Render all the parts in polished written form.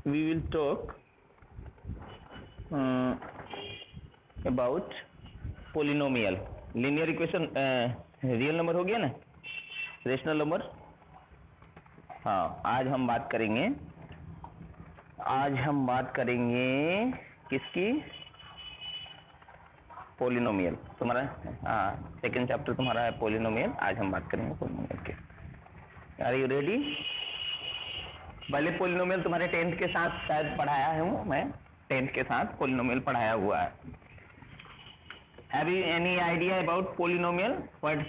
we will talk about polynomial linear equation। Real number हो गया ना, रेशनल नंबर। हाँ, आज हम बात करेंगे किसकी? पोलिनोमियल। तुम्हारा सेकंड चैप्टर तुम्हारा है पोलिनोमियल। आज हम बात करेंगे पोलिनोमियल के। Are you ready? पहले पोलिनोमियल तुम्हारे 10th के साथ शायद पढ़ाया हूँ मैं, 10th के साथ पोलिनोमियल पढ़ाया हुआ है। Have you any idea about polynomial? What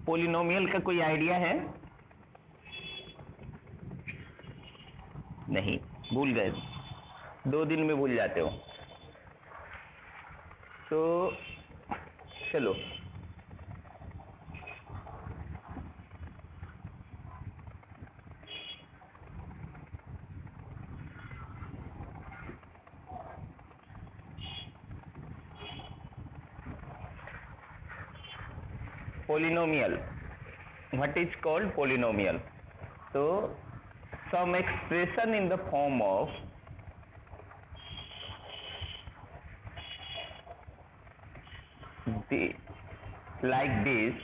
polynomial का कोई आइडिया है? नहीं, भूल गए, 2 दिन में भूल जाते हो। तो चलो, polynomial, what is called polynomial? So some expression in the form of like this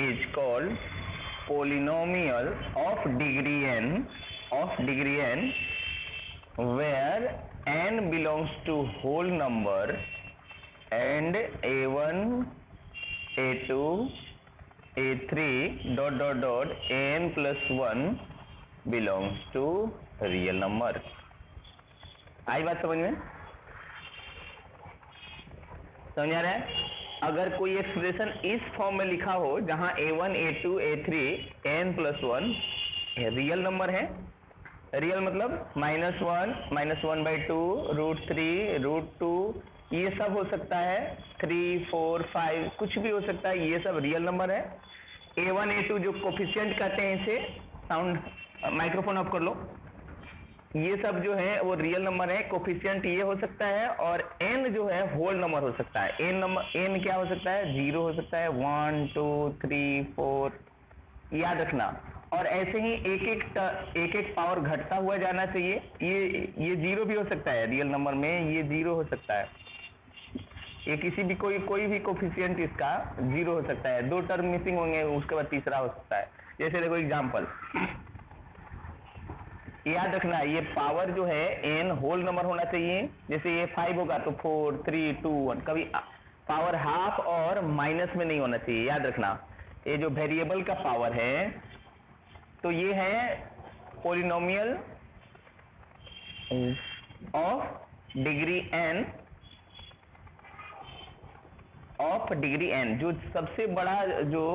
is called polynomial of degree n where n belongs to whole number and a1 a2 a3 n plus 1 belongs to real number। आई बात समझ में? समझ आ रहा है? अगर कोई expression इस form में लिखा हो जहां a1 a2 a3 n plus 1 real number है, रियल मतलब -1 1/2 √3 √2 ये सब हो सकता है, 3 4 5 कुछ भी हो सकता है, ये सब रियल नंबर है। a1 a2 जो कोफिशिएंट कहते हैं, इसे साउंड माइक्रोफोन ऑफ कर लो, ये सब जो है वो रियल नंबर है। कोफिशिएंट ये हो सकता है, और n जो है होल नंबर हो सकता है। n क्या हो सकता है? 0 हो सकता है, 1 2 3 4, याद रखना। और ऐसे ही एक एक पावर घटता हुआ जाना चाहिए। ये 0 भी हो सकता है रियल नंबर में, ये 0 हो सकता है, ये किसी भी कोई भी कोफिशिएंट इसका 0 हो सकता है। 2 टर्म मिसिंग होंगे, उसके बाद तीसरा हो सकता है। जैसे देखो एग्जांपल, याद रखना ये पावर जो है n होल नंबर होना चाहिए। जैसे ये 5 होगा तो 4 3 2 1, कभी पावर हाफ और माइनस में नहीं होना चाहिए, याद रखना। ये जो वेरिएबल का पावर है, तो ये है पोलिनोमियल ऑफ डिग्री n, जो सबसे बड़ा जो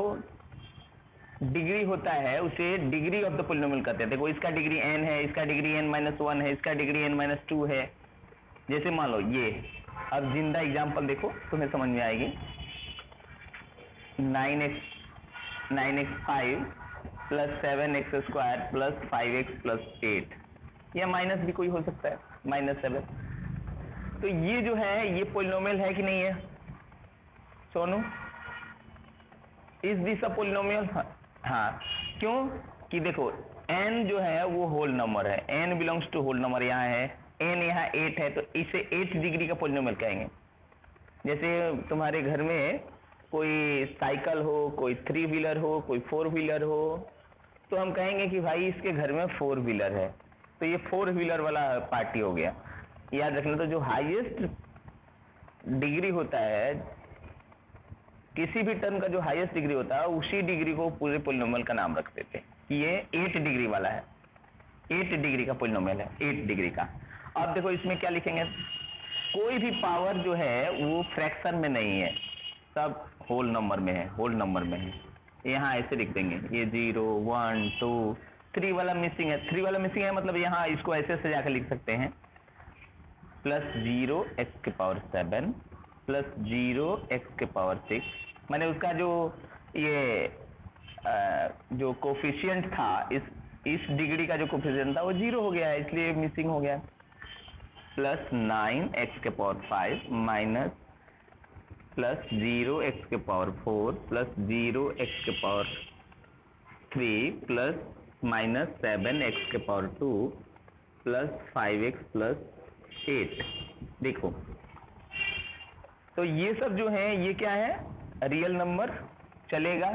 डिग्री होता है उसे डिग्री ऑफ द पोलिनोमियल कहते हैं। देखो इसका डिग्री n है, इसका डिग्री n-1 है, इसका डिग्री n-2 है। जैसे मान लो ये, अब जिंदा एग्जांपल देखो तुम्हें समझ में आएगी। 9x5 plus 7x² plus 5x plus 8, या माइनस भी कोई हो सकता है, -7। तो ये जो है ये पोलिनोमियल है कि नहीं है Sonu? Is this a polynomial? हाँ, क्यों कि देखो n जो है वो होल नंबर है, n belongs to whole number. यहाँ है n, यहाँ 8 है, तो इसे 8 डिग्री का पोलिनोमियल कहेंगे। जैसे तुम्हारे घर में कोई साइकिल हो, कोई 3 व्हीलर हो, कोई 4 व्हीलर हो, तो हम कहेंगे कि भाई इसके घर में 4 व्हीलर है, तो ये 4 व्हीलर वाला पार्टी हो गया। याद रखना, तो जो हाईएस्ट डिग्री होता है, किसी भी टर्म का जो हाईएस्ट डिग्री होता है, उसी डिग्री को पूरे पोलिनोमियल का नाम रख देते हैं कि ये 8 डिग्री वाला है, 8 डिग्री का पोलिनोमियल है, 8 डिग्री का। अब देखो इसमें क्या लिखेंगे, कोई भी पावर जो है वो फ्रैक्शन में नहीं है, सब होल नंबर में है, होल नंबर में है। यहाँ ऐसे लिख देंगे, ये 0 1 2 3 वाला मिसिंग है, 3 वाला मिसिंग है, मतलब यहाँ इसको ऐसे सजा कर लिख सकते हैं, +0 x⁻7 प्लस 0 x⁻6। मैंने उसका जो ये जो कोफिशिएंट था, इस डिग्री का जो कोफिशिएंट था वो 0 हो गया है, इसलिए मिसिंग हो गया। Plus 9x⁵ minus plus 0x⁴ plus 0x⁵ plus minus 7x⁴ plus 5x plus 8। देखो तो ये सब जो है ये क्या है, रियल नंबर, चलेगा,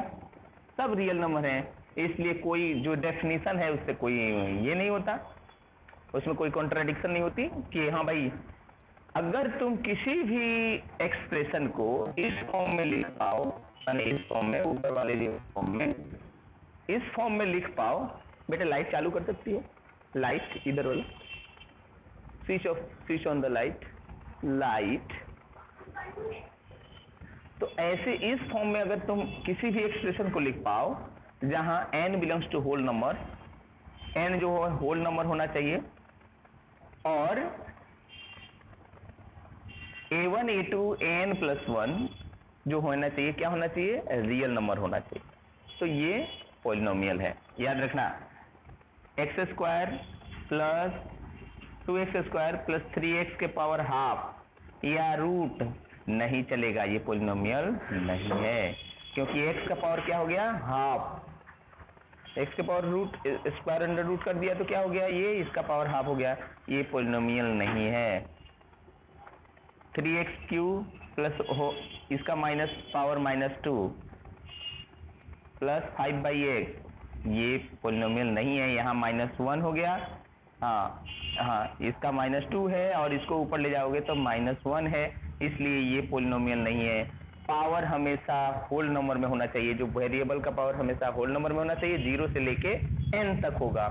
सब रियल नंबर हैं, इसलिए कोई जो डेफिनेशन है उससे कोई ये नहीं होता, उसमें कोई कॉन्ट्राडिक्शन नहीं होती कि हाँ भाई अगर तुम किसी भी एक्सप्रेशन को इस फॉर्म में लिख पाओ, यानी इस फॉर्म में, ऊपर वाले जो फॉर्म में, इस फॉर्म में लिख पाओ, बेटा लाइट चालू कर सकती हो, लाइट इधर वाला switch off, switch on the light, light. तो ऐसे इस फॉर्म में अगर तुम किसी भी एक्सप्रेशन को लिख पाओ जहां n belongs to whole number, n जो है होल नंबर होना चाहिए, और a1 a2 an प्लस 1 जो होना चाहिए, क्या होना चाहिए, रियल नंबर होना चाहिए। तो ये पॉलिनोमियल है, याद रखना, x² plus 2x² plus 3x⁴ या रूट नहीं चलेगा, ये पॉलिनोमियल नहीं है, क्योंकि x का पावर क्या हो गया, हाफ, x के power root square under root कर दिया तो क्या हो गया, ये इसका पावर हाफ हो गया, ये पॉलिनोमियल नहीं है। 3x³ प्लस हो इसका माइनस पावर -2 प्लस 5/x, ये पॉलिनोमियल नहीं है, यहाँ -1 हो गया, हाँ इसका -2 है और इसको ऊपर ले जाओगे तो -1 है, इसलिए ये पॉलिनोमियल नहीं है। पावर हमेशा होल नंबर में होना चाहिए, जो वेरिएबल का पावर हमेशा होल नंबर में होना चाहिए, 0 से लेके n तक होगा।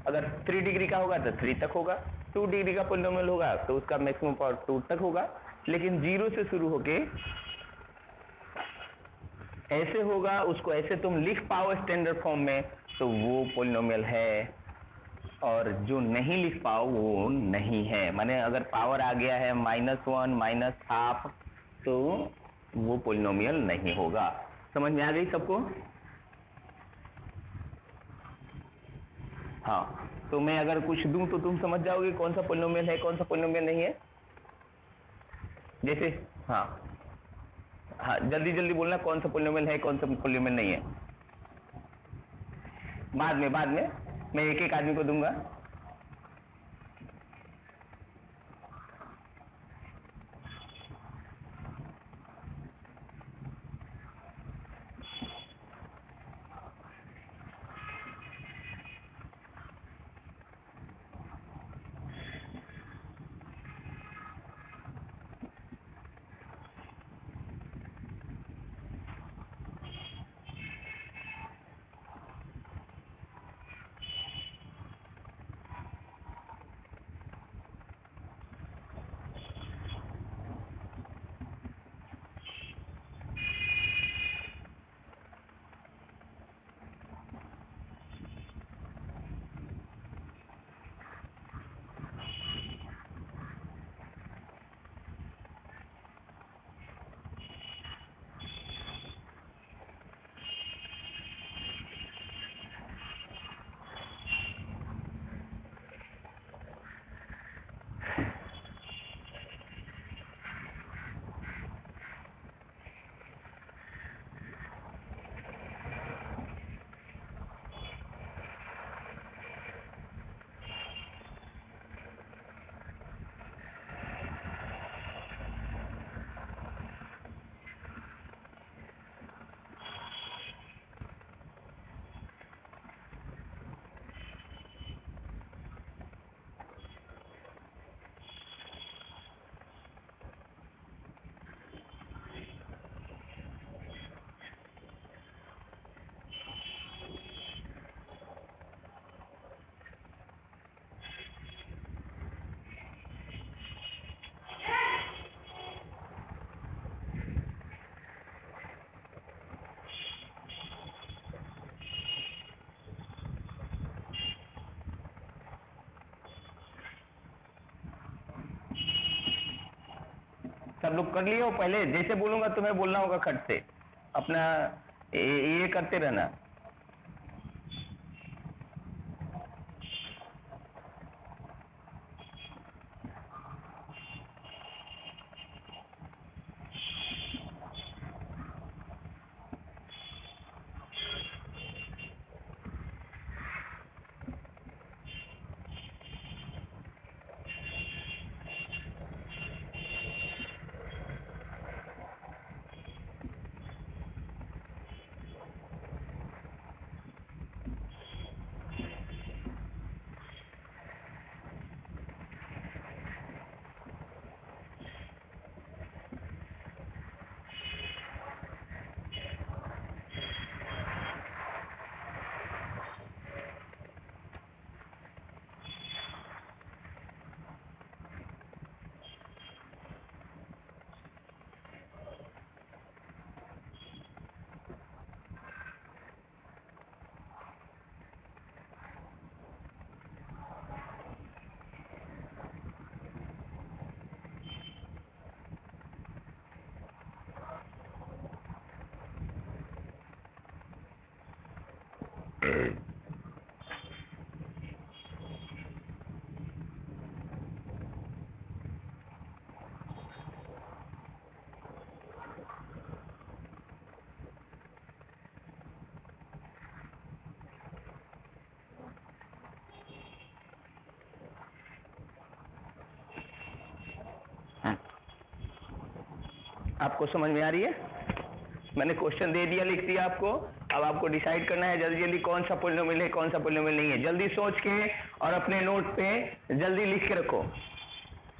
अगर 3 डिग्री का होगा तो 3 तक होगा, 2 डिग्री का पॉलिनोमियल होगा तो उसका मैक्सिमम पावर 2 तक होगा, लेकिन 0 से शुरू होके ऐसे होगा, उसको ऐसे तुम लिख पाओ स्टैंडर्ड फॉर्म में तो वो पॉलिनोमियल है, और जो नहीं लिख पाओ वो नहीं है। माने अगर पावर आ गया है -1 -हाफ तो वो पॉलिनोमियल नहीं होगा। समझ में आ गई सबको? हाँ, तो मैं अगर कुछ दूं तो तुम समझ जाओगे कौन सा पॉलिनोमियल है, कौन सा पॉलिनोमियल नहीं है। जैसे हाँ हाँ, जल्दी जल्दी बोलना कौन सा पॉलिनोमियल है, कौन सा पॉलिनोमियल नहीं है। बाद में मैं एक एक आदमी को दूंगा। सब लोग कर लिए हो? पहले जैसे बोलूंगा तुम्हें बोलना होगा खट से, अपना ये करते रहना। आपको समझ में आ रही है? मैंने क्वेश्चन दे दिया, लिख दिया आपको। अब आपको डिसाइड करना है जल्दी जल्दी कौन सा पॉलिनोमियल है, कौन सा पॉलिनोमियल नहीं है। जल्दी सोच के और अपने नोट पे जल्दी लिख के रखो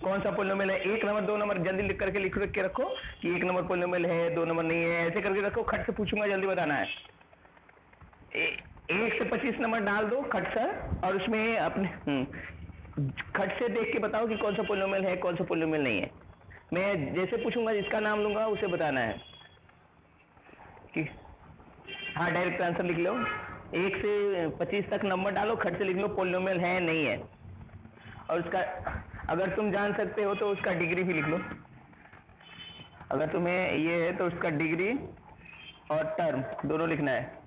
कौन सा पॉलिनोमियल है। 1 नंबर 2 नंबर जल्दी लिख करके लिख के रखो कि 1 नंबर पॉलिनोमियल है, 2 नंबर नहीं है, ऐसे करके रखो। खट से पूछूंगा, जल्दी बताना है। 1 से 25 नंबर डाल दो खट से, और उसमें अपने खट से देख के बताओ कि कौन सा पॉलिनोमियल है, कौन सा पॉलिनोमियल नहीं है। मैं जैसे पूछूंगा जिसका नाम लूंगा उसे बताना है कि हाँ, डायरेक्ट आंसर लिख लो। 1 से 25 तक नंबर डालो, खट से लिख लो पॉलिनोमियल है नहीं है, और उसका अगर तुम जान सकते हो तो उसका डिग्री भी लिख लो। अगर तुम्हें ये है तो उसका डिग्री और टर्म दोनों लिखना है।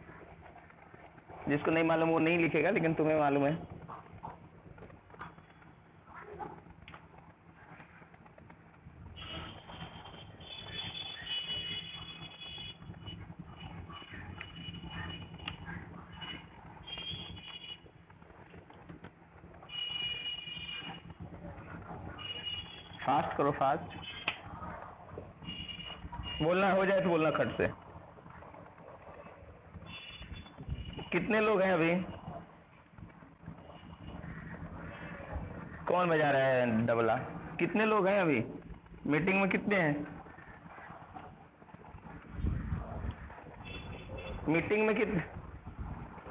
जिसको नहीं मालूम वो नहीं लिखेगा, लेकिन तुम्हें मालूम है। फास्ट करो, फास्ट बोलना, हो जाए तो बोलना खट से। कितने लोग हैं अभी? कौन बजा रहा है डबला? कितने लोग हैं अभी मीटिंग में? कितने हैं मीटिंग में? कितने?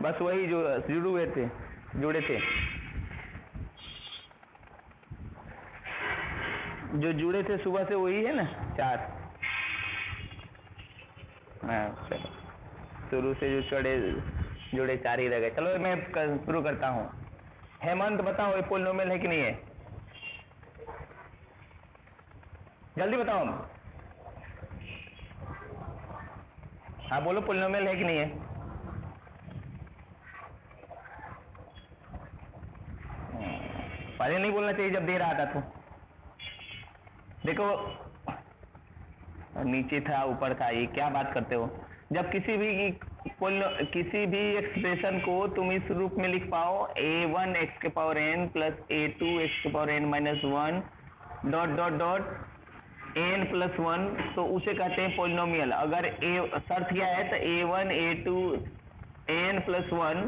बस वही जो जुड़े थे जो जुड़े थे सुबह से, वही है ना 4। हाँ चलो, शुरू से जो जुड़े 4 ही रह गए। चलो मैं शुरू करता हूँ। हेमंत बताओ ये पॉलिनोमियल है कि नहीं है? जल्दी बताओ। हाँ बोलो, पॉलिनोमियल है कि नहीं है? पहले नहीं बोलना चाहिए जब दे रहा था तो। देखो, नीचे था ऊपर था, ये क्या बात करते हो? जब किसी भी एक्सप्रेशन को तुम इस रूप में लिख पाओ, a1 x के power n plus a2 x के power n minus 1 dot dot dot n plus 1, तो उसे कहते हैं पॉलिनोमियल। अगर शर्त क्या है, तो a1 a2 n plus 1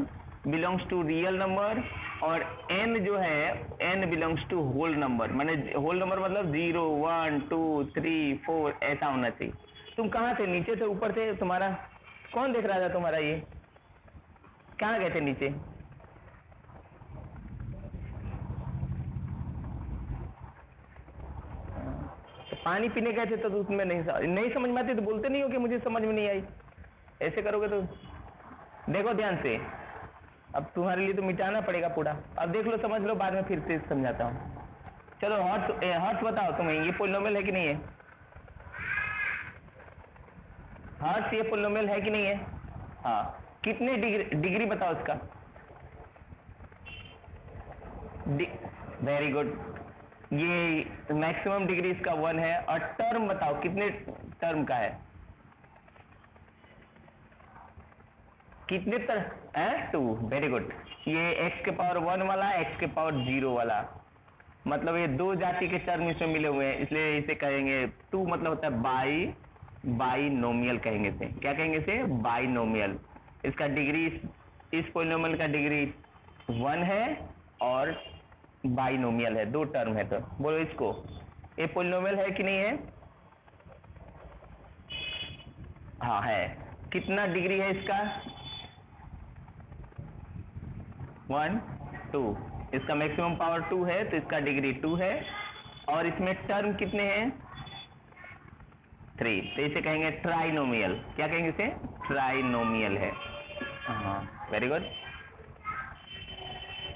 belongs to real number, और n जो है n belongs to whole number. मैंने होल नंबर मतलब 0 1 2 3 4 ऐसा होना चाहिए। तुम कहाँ थे? नीचे से ऊपर थे? तुम्हारा कौन देख रहा था? तुम्हारा ये कहाँ गए थे नीचे? तो पानी पीने गए थे तो तुम्हें नहीं समझ में आती तो बोलते नहीं हो कि मुझे समझ में नहीं आई। ऐसे करोगे तो देखो ध्यान से, अब तुम्हारे लिए तो मिटाना पड़ेगा पूरा। अब देख लो, समझ लो, बाद में फिर से समझाता हूँ। चलो हर्ष बताओ, तुम्हें ये पॉलिनोमियल है कि नहीं है? हर्ष, ये पॉलिनोमियल है कि नहीं है? हाँ, कितने डिग्री बताओ इसका। वेरी गुड, ये मैक्सिमम डिग्री इसका 1 है। और टर्म बताओ, कितने टर्म का है? कितने तरह है? 2। Very good. ये x के पावर 1 वाला, x के पावर 0 वाला, मतलब ये 2 जाति के टर्म इसमें मिले हुए हैं, इसलिए इसे कहेंगे 2, मतलब होता है बाइनोमियल कहेंगे इसे। क्या कहेंगे इसे? बाइनोमियल। इसका डिग्री, इस पॉलिनोमियल का डिग्री 1 है और बाइनोमियल है, 2 टर्म है। तो बोलो इसको, ये पॉलिनोमियल है कि नहीं है? हाँ है। कितना डिग्री है इसका? 1 2। इसका मैक्सिमम पावर 2 है, तो इसका डिग्री 2 है। और इसमें टर्म कितने हैं? 3। तो इसे कहेंगे ट्राइनोमियल। क्या कहेंगे इसे? ट्राइनोमियल है। हाँ वेरी गुड।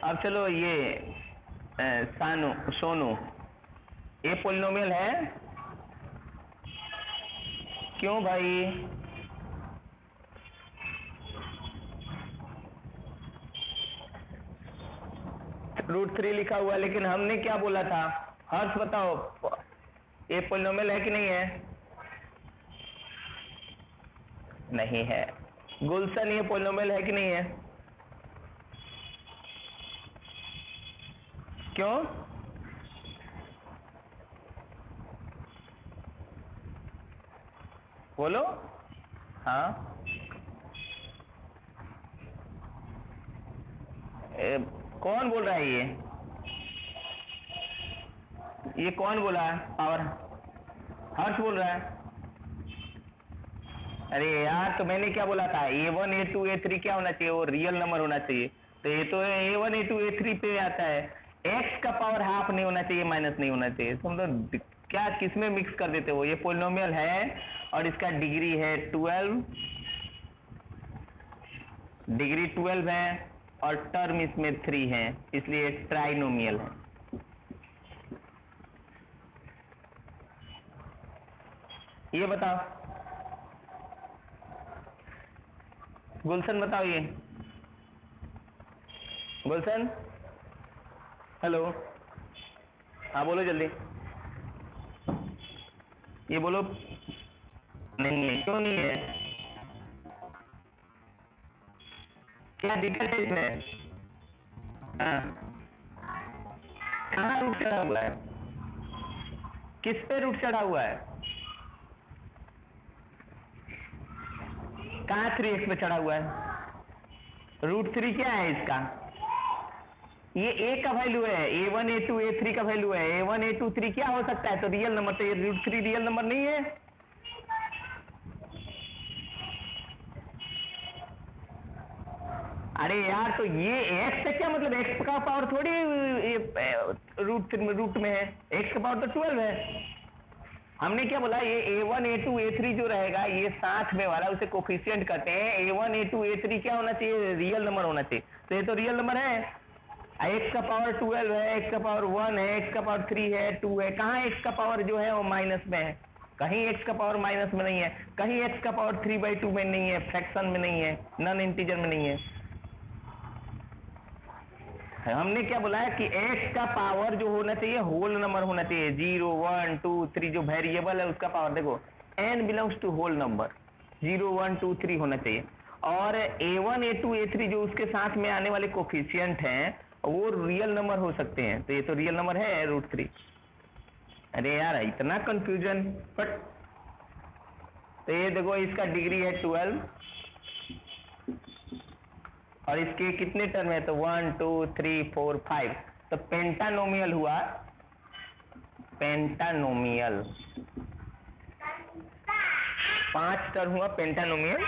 अब चलो ये सोनू, ये पॉलिनोमियल है? क्यों भाई? √3 लिखा हुआ है, लेकिन हमने क्या बोला था? हर्ष बताओ, ये पॉलिनोमियल है कि नहीं है? नहीं है। गुलशन, ये पॉलिनोमियल है कि नहीं है? क्यों? बोलो। हाँ, कौन बोल रहा है ये कौन बोला है? पावर हर्ष बोल रहा है। अरे यार, तो मैंने क्या बोला था? A1 A2 A3 क्या होना चाहिए? वो रियल नंबर होना चाहिए। तो ये तो A1 A2 A3 पे आता है। x का पावर हाफ नहीं होना चाहिए, माइनस नहीं होना चाहिए। तुम तो क्या किसमें मिक्स कर देते हो? ये पोलिनोमियल है और इसका डिग्री है 12, डिग्री 12 है और टर्म इसमें 3 है, इसलिए ट्राइनोमियल है। ये बताओ, गुलशन बताओ ये। गुलशन, हेलो, हाँ बोलो जल्दी। ये बोलो। नहीं है, क्यों नहीं है? क्या दिक्कत है इसमें? हाँ, कहाँ रूट चढ़ा हुआ है? किस पे रूट चढ़ा हुआ है? कहाँ 3x पे चढ़ा हुआ है? √3 क्या है इसका? ये a का वैल्यू है, A1 A2 A3 का वैल्यू है। A1 A2 3 क्या हो सकता है? तो रियल नंबर। तो ये √3 रियल नंबर नहीं है। अरे यार, तो ये x से क्या मतलब? x का पावर थोड़ी रूट में है, x का पावर तो 12 है। हमने क्या बोला? ये A1 A2 A3 जो रहेगा, ये साथ में वाला, उसे कोफिशिएंट कहते हैं। A1 A2 A3 क्या होना चाहिए? रियल नंबर होना चाहिए। तो ये तो रियल नंबर है। x का पावर 12 है, x का पावर 1 है, x का पावर 3 है, 2 है। कहाँ x का पावर जो है वो माइनस में है? कहीं x का पावर माइनस में नहीं है, कहीं x का पावर 3/2 में नहीं है, फ्रैक्शन में नहीं है, नॉन इंटीजर में नहीं है। हमने क्या बोला है कि x का पावर जो होना चाहिए होल नंबर होना चाहिए। 0 1 2 3 जो वेरिएबल है उसका पावर देखो, n belongs to whole number, 0 1 2 3 होना चाहिए। और A1 A2 A3 जो उसके साथ में आने वाले कोफिशिएंट हैं वो रियल नंबर हो सकते हैं। तो ये तो रियल नंबर है √3। अरे यार, इतना कंफ्यूजन। बट तो ये देखो, इसका डिग्री है 12 और इसके कितने टर्म है? तो 1 2 3 4 5। तो पेंटानोमियल हुआ, पेंटानोमियल 5 टर्म हुआ पेंटानोमियल।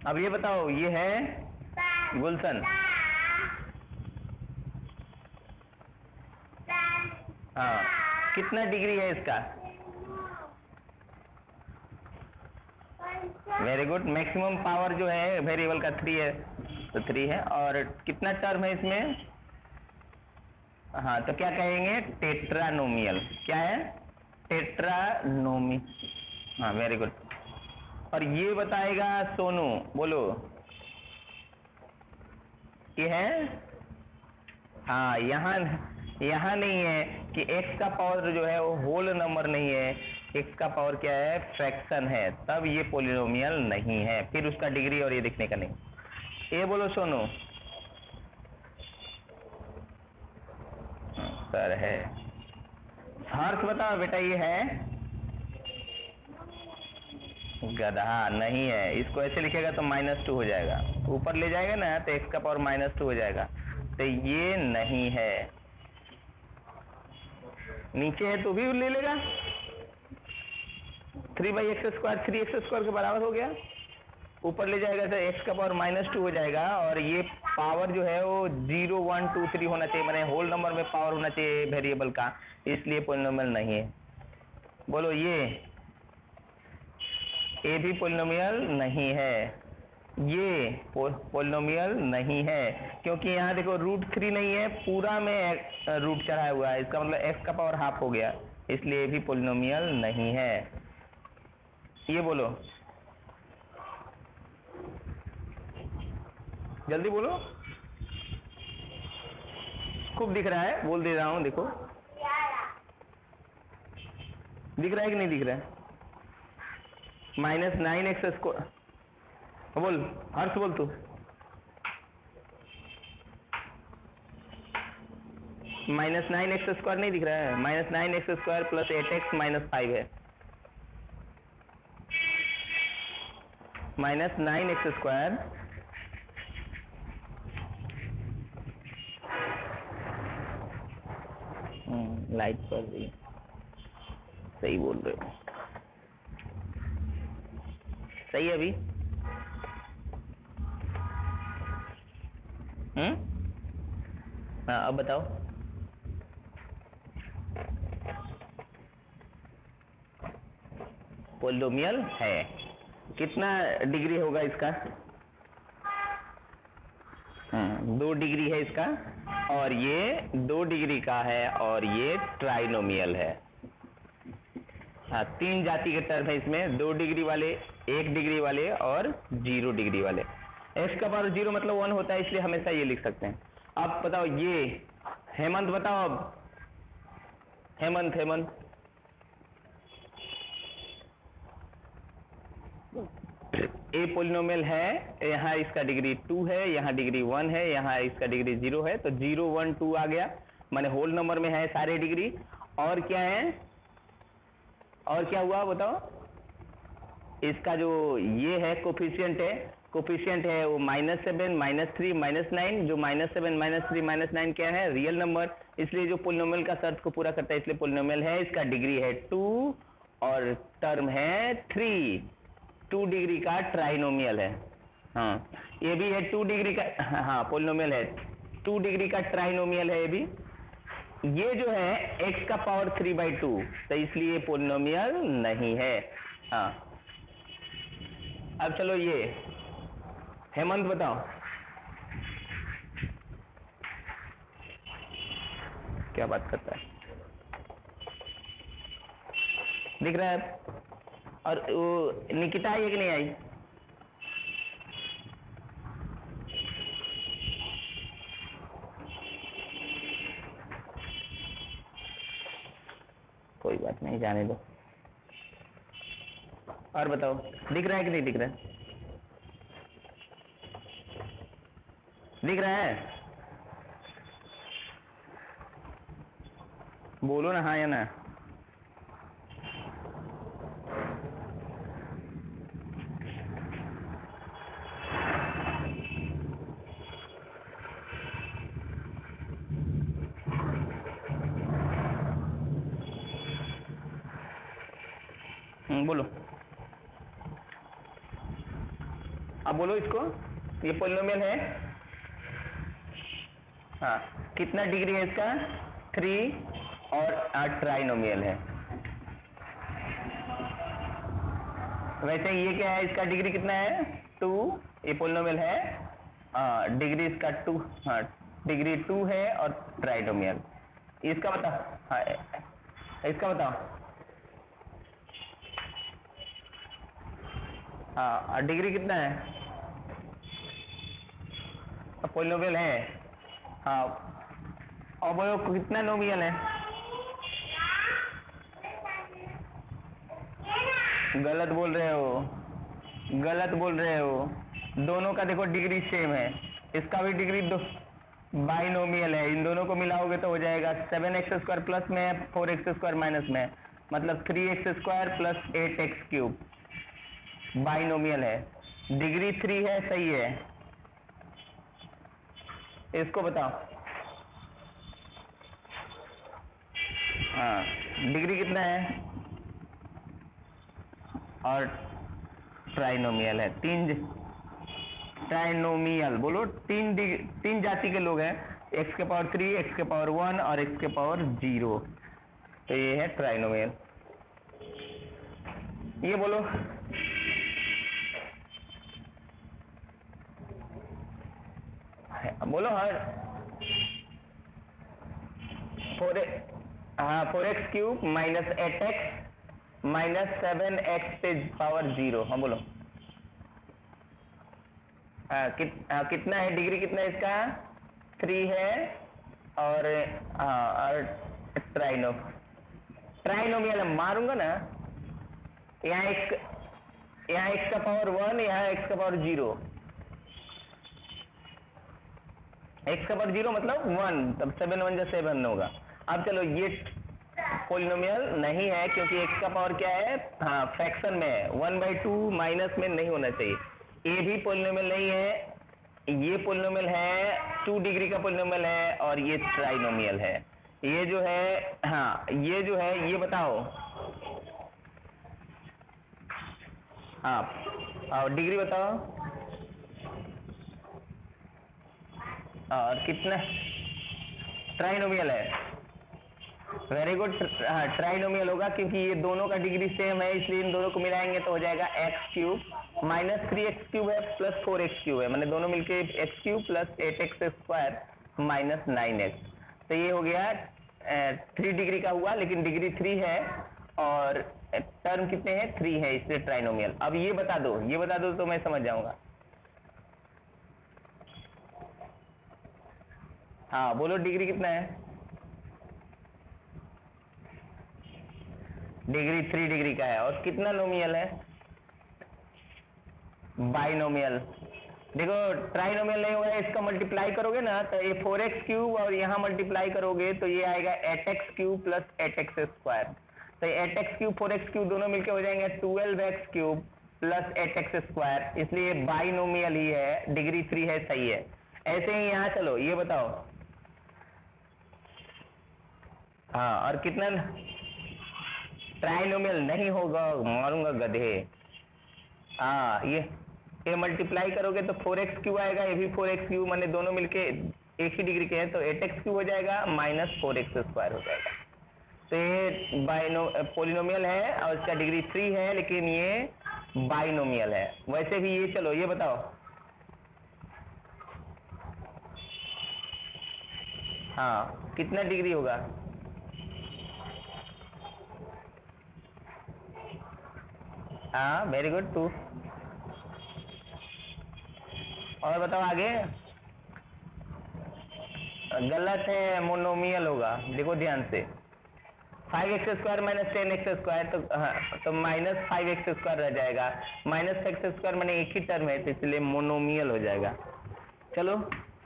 अब ये बताओ, ये है गुलशन। हाँ, कितना डिग्री है इसका? Very good. मैक्सिमम पावर जो है वेरिएबल का 3 है, तो 3 है। और कितना टर्म है इसमें? हाँ, तो क्या कहेंगे? टेट्रानोमियल। क्या है? टेट्रानोमी। हाँ, वेरी गुड। और ये बताएगा सोनू, बोलो। ये है? हाँ, यहाँ नहीं है कि x का पावर जो है वो होल नंबर नहीं है, x का पावर क्या है? फ्रैक्शन है, तब ये पोलिनोमियल नहीं है। फिर उसका डिग्री और ये दिखने का नहीं। ये बोलो सोनू। सर है। हर्ष बताओ बेटा, ये है? गधा नहीं है। इसको ऐसे लिखेगा तो -2 हो जाएगा, ऊपर ले जाएगा ना तो x का पावर -2 हो जाएगा। तो ये नहीं है। नीचे है तो भी ले लेगा। 3/x² 3x² के बराबर हो गया। ऊपर ले जाएगा तो x का पावर -2 हो जाएगा। और ये पावर जो है वो 0 1 2 3 होना चाहिए, माने होल नंबर में पावर होना चाहिए वेरिएबल का, इसलिए पोलिनोमियल नहीं है। बोलो ये भी पोलिनोमियल नहीं है। ये पोलिनोमियल नहीं है, क्योंकि यहाँ देखो √3 नहीं है, पूरा में रूट चढ़ा हुआ है, इसका मतलब x का पावर हाफ हो गया, इसलिए ये भी पोलिनोमियल नहीं है। ये बोलो, जल्दी बोलो। खूब दिख रहा है, बोल दे रहा हूँ, देखो दिख रहा है कि नहीं दिख रहा है? -9x², बोल हर्ष, बोल तू। -9x² नहीं दिख रहा है? -9x² + 8x - 5 है। -9x², लाइट पर भी सही बोल रहे हो, सही है अभी? हाँ अब बताओ। पोलिनोमियल है, कितना डिग्री होगा इसका? 2 डिग्री है इसका, और ये 2 डिग्री का है, और ये ट्राइनोमियल है। हाँ, 3 जाति के टर्म है इसमें, 2 डिग्री वाले, 1 डिग्री वाले और 0 डिग्री वाले। x⁻0 मतलब 1 होता है, इसलिए हमेशा ये लिख सकते हैं। अब बताओ ये हेमंत, बताओ अब हेमंत ए पोलिनोमियल है, यहाँ इसका डिग्री 2 है, यहाँ डिग्री 1 है, यहाँ इसका डिग्री 0 है, तो 0 1 2 आ गया, माने होल नंबर में है सारे डिग्री। और क्या है, और क्या हुआ बताओ? इसका जो ये है कोफिशिएंट है वो -7 -3 -9, जो -7 -3 -9 क्या है? रियल नंबर, इसलिए जो पोलिनोमियल का शर्त को पूरा करता है, इसलिए पोलिनोमियल है। इसका डिग्री है 2 और टर्म है 3, 2 डिग्री का ट्राइनोमियल है। हाँ, ये भी है 2 डिग्री का, हाँ पोलिनोमियल है, 2 डिग्री का ट्राइनोमियल है ये भी। ये जो है x⁻3/2, तो इसलिए पोलिनोमियल नहीं है। हाँ, अब चलो ये हेमंत बताओ क्या बात करता है, दिख रहा है? और वो निकिता आई है कि नहीं आई? कोई बात नहीं, जाने दो। और बताओ, दिख रहा है कि नहीं दिख रहा है? दिख रहा है? बोलो ना हाँ या ना। बोलो, अब बोलो इसको, ये पोलिनोमियल है। हाँ, कितना डिग्री है इसका? 3, और ट्राइनोमियल है। वैसे ये क्या है, इसका डिग्री कितना है? 2, ये पोलिनोमियल है, डिग्री इसका 2, हाँ डिग्री 2 है, और ट्राइनोमियल। इसका बताओ, हाँ इसका बताओ। हाँ, डिग्री कितना है? पोलिनोमियल है, हाँ, और बोलो कितना नोमियल है? गलत बोल रहे हो, गलत बोल रहे हो, दोनों का देखो डिग्री सेम है, इसका भी डिग्री बाइनोमियल है, इन दोनों को मिलाओगे तो हो जाएगा 7x² प्लस में, 4x² माइनस में, मतलब 3x² प्लस 8x³। बाइनोमियल है, डिग्री 3 है, सही है। इसको बताओ, हाँ डिग्री कितना है? और ट्राइनोमियल है, 3 ट्राइनोमियल बोलो, 3 जाति के लोग हैं, x⁻3, x⁻1 और x⁻0, तो ये है ट्राइनोमियल। ये बोलो, बोलो हर 4x³ minus 8x minus 7x⁻0, हाँ बोलो। कितना है डिग्री, कितना है इसका? 3 है, और हाँ और ट्राइनोमियल मारूंगा ना, यहाँ x का पावर 1, यहाँ x का पावर 0, x का पावर 0 मतलब 1, तब 7 1 जा 7 होगा। अब चलो ये पोलिनोमियल नहीं है क्योंकि x का पावर क्या है, हाँ फ्रैक्शन में है, 1/2 माइनस में नहीं होना चाहिए। ये भी पोलिनोमियल नहीं है, ये पोलिनोमियल है, 2 डिग्री का पोलिनोमियल है, और ये ट्राइनोमियल है। ये जो है, हाँ ये जो है, ये बताओ, हाँ और डिग्री बताओ, और कितना ट्राइनोमियल है। वेरी गुड, हाँ ट्राइनोमियल होगा क्योंकि ये दोनों का डिग्री सेम है, इसलिए इन दोनों को मिलाएंगे तो हो जाएगा x³ माइनस 3x³ है प्लस 4x³ है, मैंने दोनों मिलके x³ plus 8x² minus 9x। तो ये हो गया 3 डिग्री का हुआ, लेकिन डिग्री 3 है और टर्म कितने हैं, 3 है, इसलिए ट्राइनोमियल। अब ये बता दो तो मैं समझ जाऊंगा। हाँ बोलो डिग्री कितना है, डिग्री 3 डिग्री का है, और कितना नोमियल है, बाइनोमियल। देखो ट्राइनोमियल नहीं होगा, इसका मल्टीप्लाई करोगे ना तो ये 4x³ और यहाँ मल्टीप्लाई करोगे तो ये आएगा 8x³ प्लस 8x²। तो 8x³ 4x³ दोनों मिलके हो जाएंगे 12x³ प्लस 8x², इसलिए बाइनोमियल ही है, डिग्री 3 है, सही है। ऐसे ही यहाँ चलो ये बताओ, हाँ और कितना, ट्राइनोमियल नहीं होगा, मारूंगा गधे। हाँ ये मल्टीप्लाई करोगे तो 4x³ आएगा, ये भी 4x³ माने दोनों मिलके एक ही डिग्री के हैं, तो 8x³ हो जाएगा माइनस 4x² हो जाएगा। तो ये पोलिनोमियल है और इसका डिग्री 3 है, लेकिन ये बाइनोमियल है। वैसे भी ये चलो ये बताओ, हाँ कितना डिग्री होगा, हाँ वेरी गुड 2। और बताओ आगे, गलत है, मोनोमियल होगा, देखो ध्यान से, 5x² माइनस 10x², तो हाँ तो माइनस 5x² रह जाएगा, माइनस x² मैंने एक ही टर्म है, तो इसलिए मोनोमियल हो जाएगा। चलो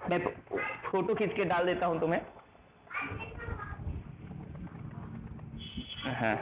मैं फोटो खींच के डाल देता हूँ तुम्हें, हाँ